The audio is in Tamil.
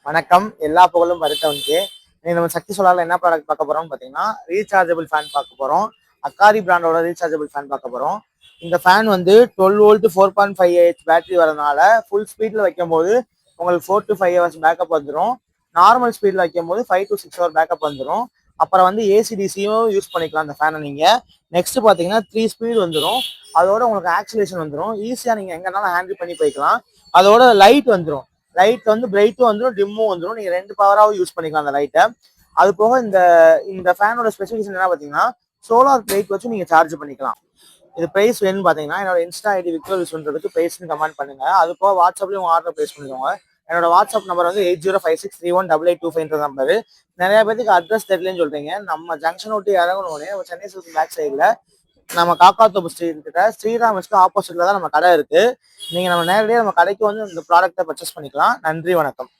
வணக்கம். எல்லா புகழும் மருத்துவனுக்கு. இன்னைக்கு நம்ம சக்தி சோலார்ல என்ன ப்ராடக்ட் பார்க்க போறோம்னு பார்த்தீங்கன்னா, ரீசார்ஜபிள் ஃபேன் பார்க்க போறோம். அக்காரி பிராண்டோட ரீசார்ஜபிள் ஃபேன் பார்க்க போறோம். இந்த ஃபேன் வந்து 12 வோல்ட் 4.5 பேட்டரி வரதுனால ஃபுல் ஸ்பீட்ல வைக்கும்போது உங்களுக்கு 4 to 5 ஹவர்ஸ் பேக்கப் வந்துடும். நார்மல் ஸ்பீட்ல வைக்கும்போது 5 to 6 ஹவர் பேக்கப் வந்துடும். அப்புறம் வந்து ஏசிடிசியும் யூஸ் பண்ணிக்கலாம் அந்த ஃபேனை நீங்க. நெக்ஸ்ட் பார்த்தீங்கன்னா 3 ஸ்பீட் வந்துடும். அதோட உங்களுக்கு ஆக்சிலேஷன் வந்துடும். ஈஸியாக நீங்க எங்கனாலும் ஹேண்டில் பண்ணி போய்க்கலாம். அதோட லைட் வந்துடும். லைட் வந்து பிரைட்டும் வந்துடும், டிம்மும் வந்துடும். நீங்க 2 பவராகவும் யூஸ் பண்ணிக்கலாம் அந்த லைட்டை. அது போக இந்த இந்த ஃபேனோட ஸ்பெசிஃபிகேஷன் என்ன பார்த்தீங்கன்னா, சோலார் பிளேட் வச்சு நீங்க சார்ஜ் பண்ணிக்கலாம். இது பிரைஸ் வேணும்னு பார்த்தீங்கன்னா, என்னோட இன்ஸ்டா ஐடி விக்டர் சொல்றதுக்கு பிரைஸ்னு கமெண்ட் பண்ணுங்க. அது போக வாட்ஸ்அப்லயும் உங்க ஆர்டர் பிளேஸ் பண்ணிக்கோங்க. என்னோட வாட்ஸ்அப் நம்பர் வந்து 8056318825 நம்பரு. நிறைய பேருக்கு அட்ரஸ் தெரியலன்னு சொல்றீங்க. நம்ம ஜங்ஷன் விட்டு இறங்கணும்னே சென்னை சில்க் பேக் சைடில் நம்ம காக்காத்தோப்பு ஸ்ட்ரீட் கிட்ட ஸ்ரீராமஸ்க்கு ஆப்போசிட்ல தான் நம்ம கடை இருக்கு. நீங்க நம்ம நேரடியாக நம்ம கடைக்கு வந்து இந்த ப்ராடக்ட்டை பர்ச்சேஸ் பண்ணிக்கலாம். நன்றி, வணக்கம்.